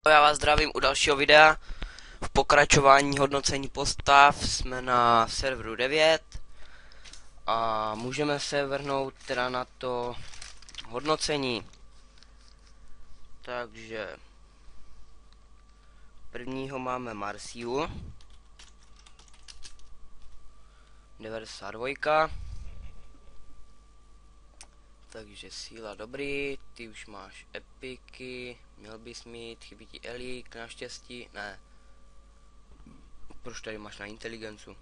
Já vás zdravím u dalšího videa. V pokračování hodnocení postav jsme na serveru 9 a můžeme se vrhnout teda na to hodnocení. Takže prvního máme Marsiu 92. Takže síla dobrý, ty už máš epiky, měl bys mít, chybí ti elík, naštěstí, ne. Proč tady máš na inteligencu?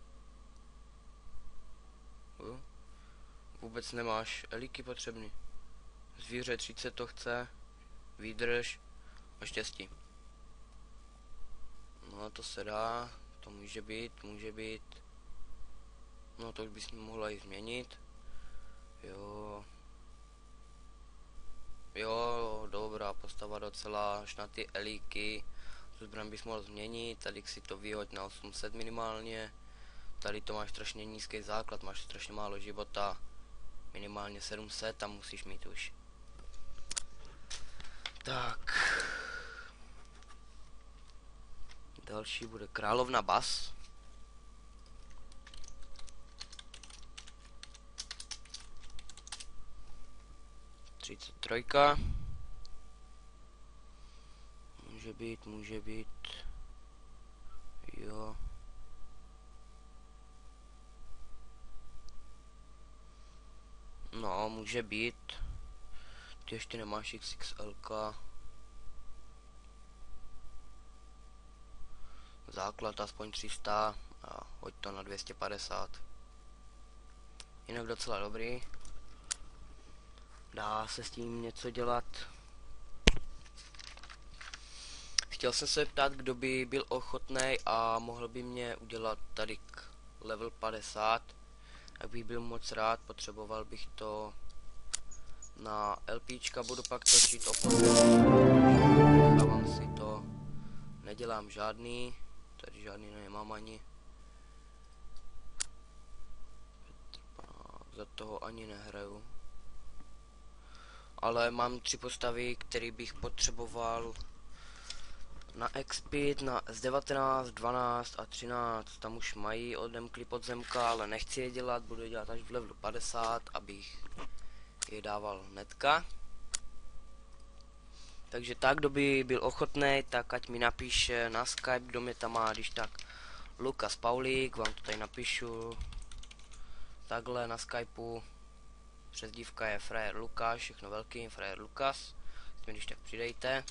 Vůbec nemáš elíky potřebný. Zvíře 30 to chce, výdrž a štěstí. No to se dá, to může být. No to už bys mohla i změnit. Jo, dobrá postava docela, až na ty elíky. Tu zbraň bys mohl změnit, tady si to vyhoď na 800 minimálně. Tady to máš strašně nízký základ, máš strašně málo života. Minimálně 700, tam musíš mít už. Tak. Další bude královna Bas. Trojka. Může být. Jo. No, může být. Ty ještě nemáš XXL. Základ aspoň 300 a hoď to na 250. Jinak docela dobrý. Dá se s tím něco dělat. Chtěl jsem se ptát, kdo by byl ochotný a mohl by mě udělat tady k level 50. Jak bych byl moc rád, potřeboval bych to na LPčka, budu pak točit nechávám si to, nedělám žádný, tady žádný nemám ani. Za toho ani nehraju. Ale mám 3 postavy, které bych potřeboval na Expit, na S19, 12 a 13. Tam už mají odemkli podzemka, ale nechci je dělat, budu je dělat až v levelu 50, abych je dával hnedka. Takže tak, kdo by byl ochotný, tak ať mi napíše na Skype, kdo mě tam má, když tak Lukas Paulík, vám to tady napíšu. Takhle na Skypeu. Přezdívka je Frajer Lukáš, všechno velký, Frajer Lukas. Když tak přidejte.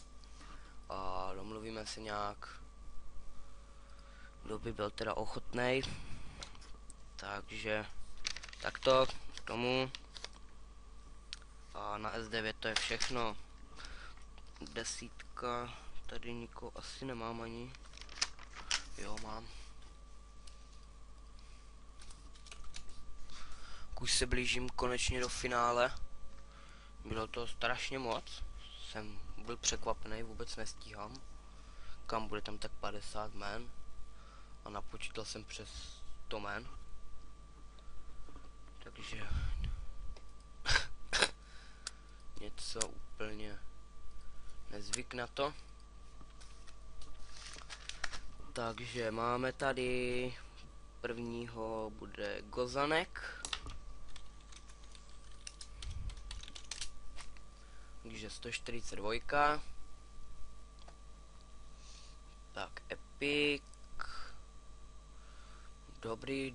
A domluvíme se nějak, kdo by byl teda ochotnej. Takže takto k tomu. A na S9 to je všechno. 10, tady nikoho asi nemám ani. Jo, mám. Už se blížím konečně do finále. Bylo to strašně moc. Jsem byl překvapený, vůbec nestíhám. Kam bude tam tak 50 men. A napočítal jsem přes 100 men. Takže něco úplně nezvyk na to. Takže máme tady prvního bude Gozanek. Takže 142. Tak Epic. Dobrý,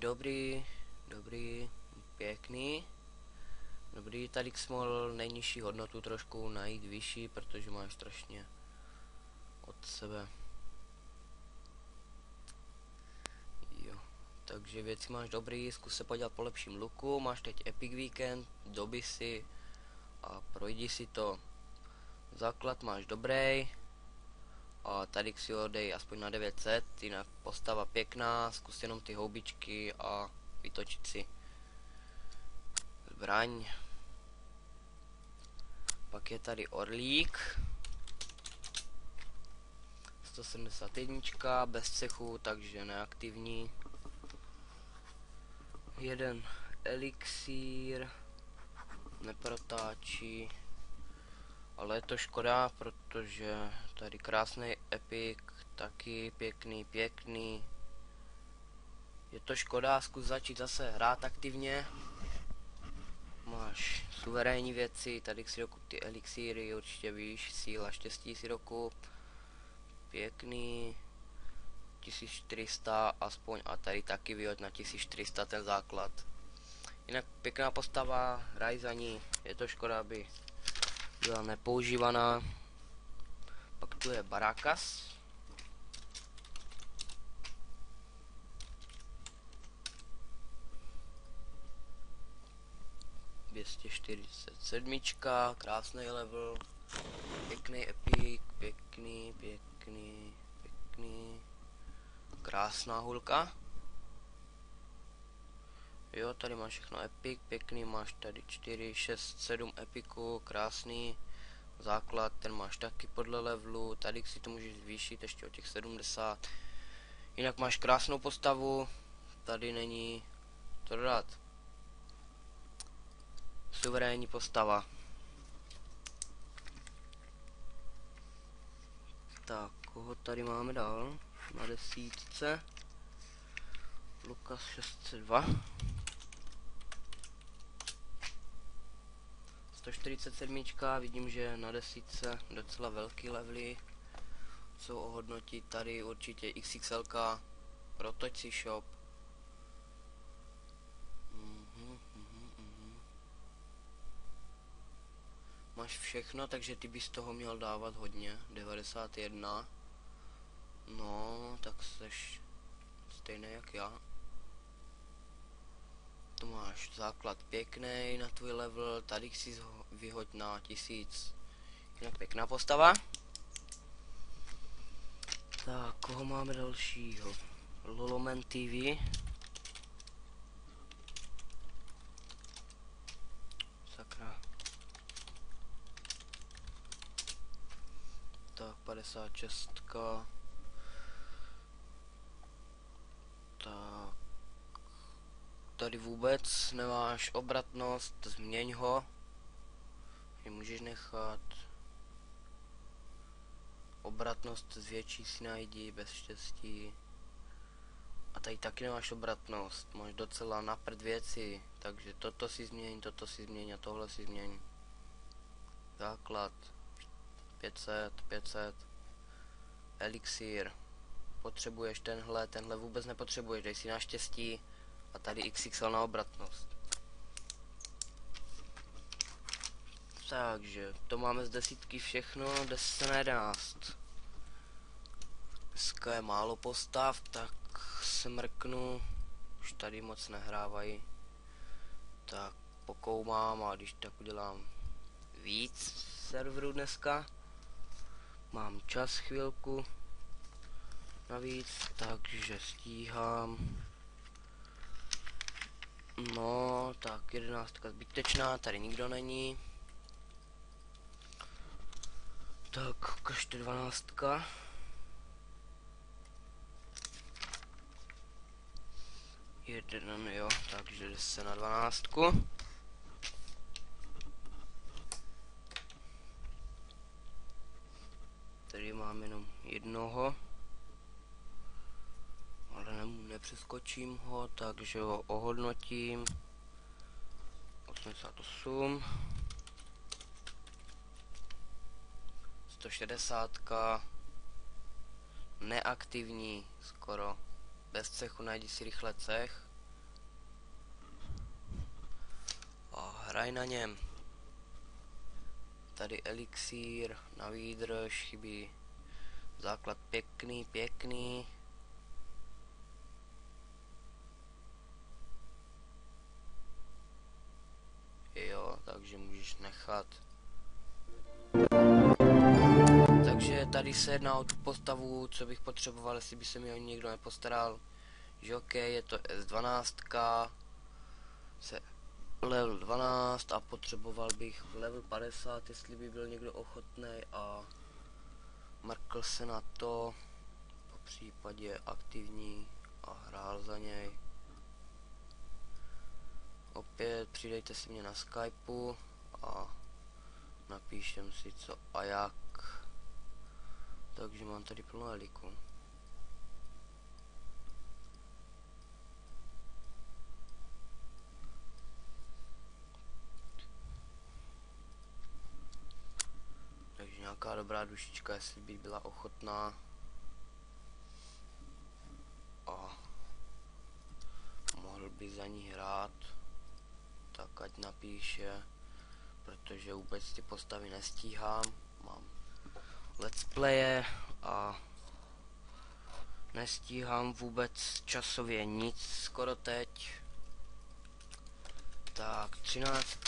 pěkný. Dobrý, tady jsem mohl nejnižší hodnotu trošku najít vyšší, protože máš strašně od sebe. Jo, takže věci máš dobrý, zkus se podívat po lepším luku, máš teď Epic Weekend, doby si a projdi si to. Základ máš dobrý. A tady si ho dej aspoň na 900, jinak postava pěkná, zkus jenom ty houbičky a vytočit si zbraň. Pak je tady Orlík 171, bez cechu, takže neaktivní. Jeden elixír, neprotáčí, ale je to škoda, protože tady krásný Epic, taky pěkný. Je to škoda, zkus začít zase hrát aktivně. Máš suverénní věci, tady si dokup ty elixíry, určitě víš, síla štěstí si dokup. Pěkný. 1400 aspoň a tady taky vyhoď na 1400 ten základ. Jinak pěkná postava, hraj za ní, je to škoda, aby byla nepoužívaná. Pak tu je Barakas. ...247, krásný level, pěkný epic, pěkný, krásná hulka. Jo, tady máš všechno epic, pěkný, máš tady 4, 6, 7 epiků, krásný. Základ, ten máš taky podle levelu, tady si to můžeš zvýšit ještě o těch 70. Jinak máš krásnou postavu, tady není to dodat. Suverénní postava. Tak, koho tady máme dál? Na desítce. Lukas 602. 147, vidím, že na desítce docela velký levely. Jsou ohodnotit tady určitě XXL, protoč si shop. Máš všechno, takže ty bys toho měl dávat hodně. 91. No, tak seš stejný jak já. To máš základ pěkný na tvůj level, tady si vyhoď na 1000. Jinak pěkná postava. Tak, koho máme dalšího? Loloman TV. Sakra. Tak, 56. Tak. Tady vůbec nemáš obratnost, změň ho. Můžeš nechat. Obratnost zvětší si najdi, bez štěstí. A tady taky nemáš obratnost, máš docela na prd věci, takže toto si změň a tohle si změň. Základ 500. Elixír. Potřebuješ tenhle vůbec nepotřebuješ, dej si na štěstí a tady XXL na obratnost. Takže to máme z desítky všechno, 10 na 11. Dneska je málo postav, tak se mrknu, už tady moc nehrávají. Tak pokoumám a když tak udělám víc serverů dneska. Mám čas chvilku navíc, takže stíhám. No, tak 11 zbytečná, tady nikdo není. Tak, ukažte 12. Jeden, jo, takže 10 na 12. Tady mám jenom jednoho. Ale nepřeskočím ho, takže ho ohodnotím. 88. 160. Neaktivní skoro. Bez cechu najdi si rychle cech. A hraj na něm. Tady elixír na výdrž chybí. Základ pěkný. Jo, takže můžeš nechat. Takže tady se jedná o tu postavu, co bych potřeboval, jestli by se mi o ní někdo nepostaral. Že ok, je to S12, level 12 a potřeboval bych level 50, jestli by byl někdo ochotný a mrkl se na to, po případě aktivní a hrál za něj. Opět přidejte si mě na Skypeu a napíšem si co a jak. Takže mám tady plno heliků. Takže nějaká dobrá dušička, jestli by byla ochotná. A mohl by za ní hrát, tak ať napíše, protože vůbec ty postavy nestíhám. Mám let's playe a nestíhám vůbec časově nic skoro teď. Tak 13.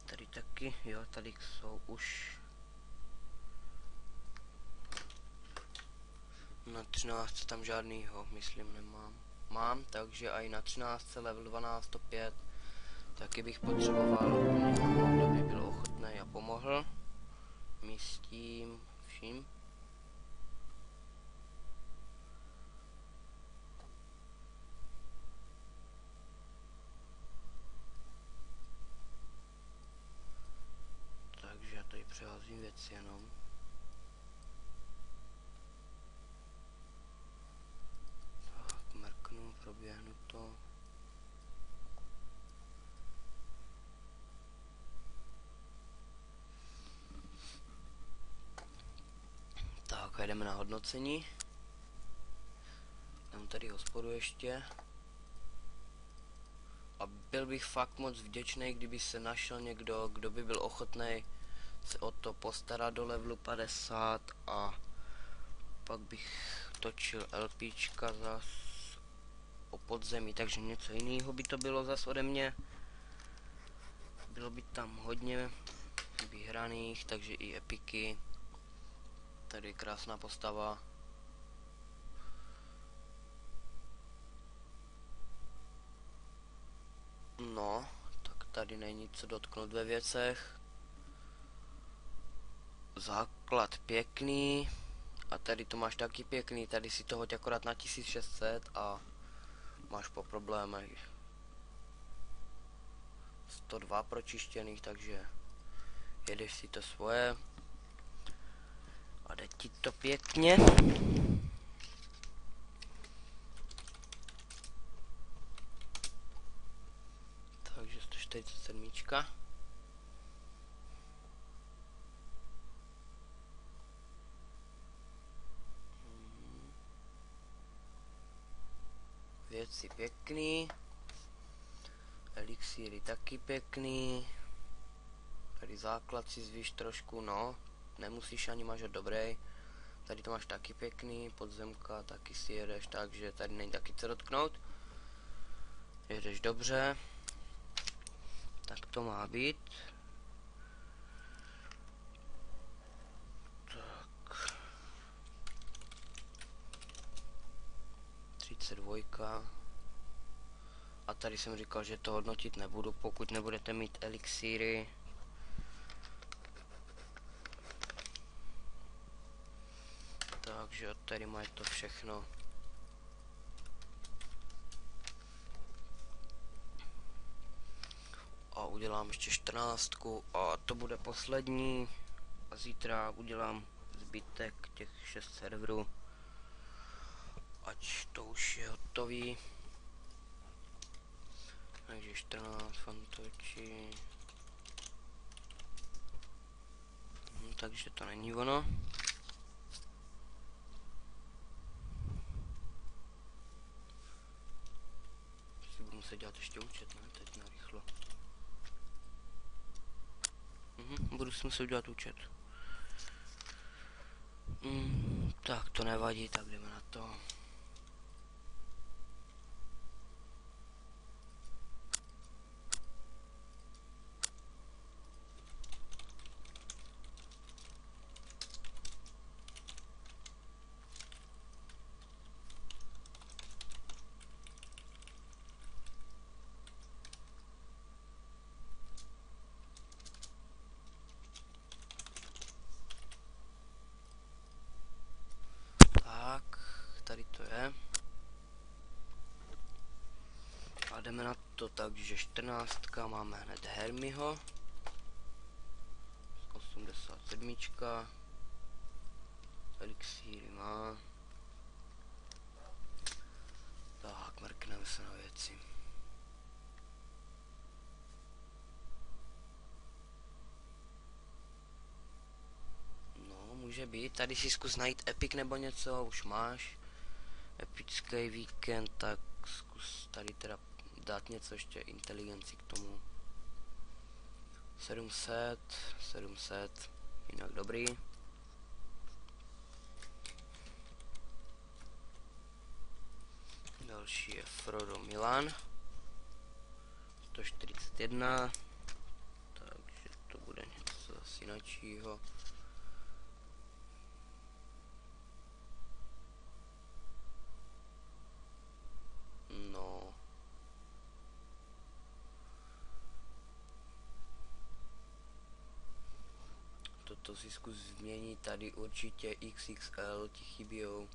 Tady taky, jo, tady jsou už. Na 13 tam žádnýho, myslím, nemám. Mám, takže i na 13 level 12 opět. Taky bych potřeboval někoho, kdo by byl ochotný a pomohl mi s tím vším. Takže já tady přeházím věci jenom. Tak, mrknu, proběhnu to. Tak, jdeme na hodnocení. Dám tady hospodu ještě. A byl bych fakt moc vděčný, kdyby se našel někdo, kdo by byl ochotný se o to postarat do levelu 50 a pak bych točil LPčka zas o podzemí, takže něco jiného by to bylo zas ode mě. Bylo by tam hodně vyhraných, takže i epiky. Tady je krásná postava. No, tak tady není co dotknout ve věcech. Základ pěkný. A tady to máš taky pěkný, tady si to hoď akorát na 1600 a máš po problémech 102 pročištěných, takže jedeš si to svoje a jde ti to pěkně. Takže 147. Věci pěkný. Elixíry taky pěkný. Tady základ si zvíš trošku, no. Nemusíš ani máš dobrý. Tady to máš taky pěkný. Podzemka taky si jedeš, takže tady není taky co dotknout. Jedeš dobře. Tak to má být. Tak. 32. A tady jsem říkal, že to hodnotit nebudu, pokud nebudete mít elixíry. Takže tady mají to všechno. A udělám ještě 14 a to bude poslední. A zítra udělám zbytek těch 6 serverů. Ať to už je hotový. Takže 14 fantoči. Takže to není ono. Si budu muset dělat ještě účet, ne? Teď narychlo. Budu si muset udělat účet. Tak to nevadí, tak jdeme na to. Tady to je. A jdeme na to, takže 14 máme hned Hermiho. 87. Elixíry má. Tak, mrkneme se na věci. No, může být. Tady si zkus najít epic nebo něco, už máš. Epický víkend, tak zkus tady teda dát něco ještě inteligenci k tomu. 700, jinak dobrý. Další je Frodo Milan. 141. Takže to bude něco asi jináčího. No. Toto si zkus změnit, tady určitě XXL ti chybějou.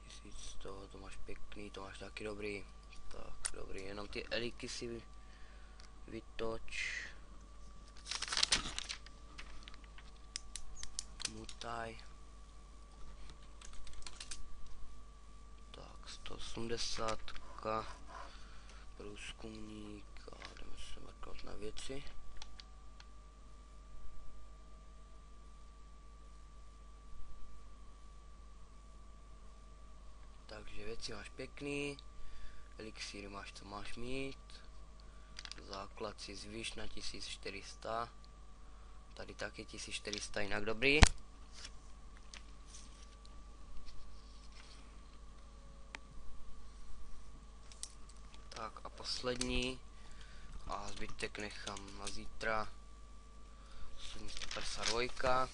1100, to máš pěkný, to máš taky dobrý. Tak, dobrý, jenom ty eliky si vytoč. Mutaj. Tak, 180. Průzkumník a jdeme se mrknout na věci. Takže věci máš pěkný, elixíry máš, co máš mít, základ si zvýš na 1400, tady taky 1400, jinak dobrý. Tak a poslední, a zbytek nechám na zítra, 152.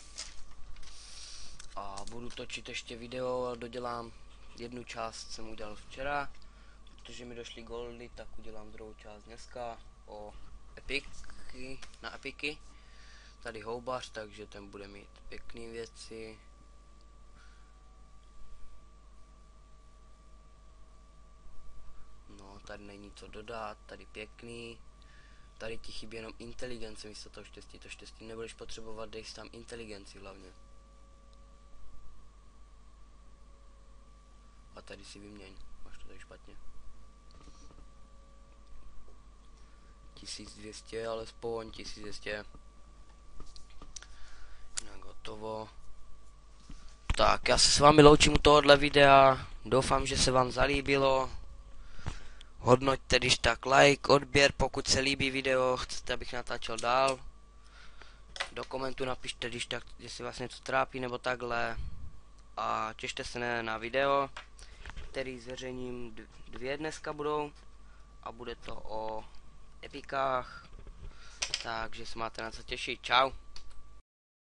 A budu točit ještě video a dodělám jednu část, jsem udělal včera, protože mi došly goldy, tak udělám druhou část dneska o epiky, na epiky. Tady houbař, takže ten bude mít pěkný věci. No, tady není co dodat, tady pěkný. Tady ti chybí jenom inteligence místo toho štěstí, to štěstí nebudeš potřebovat, dej si tam inteligenci hlavně. A tady si vyměň, máš to tady špatně. 1200, alespoň 1200. Jinak hotovo. Tak, já se s vámi loučím u tohohle videa. Doufám, že se vám zalíbilo. Hodnoťte když tak like, odběr, pokud se líbí video, chcete, abych natáčel dál. Do komentu napište když tak, jestli vás něco trápí nebo takhle. A těšte se na video, který zveřejním 2 dneska budou. A bude to o epikách. Takže se máte na co těšit. Čau.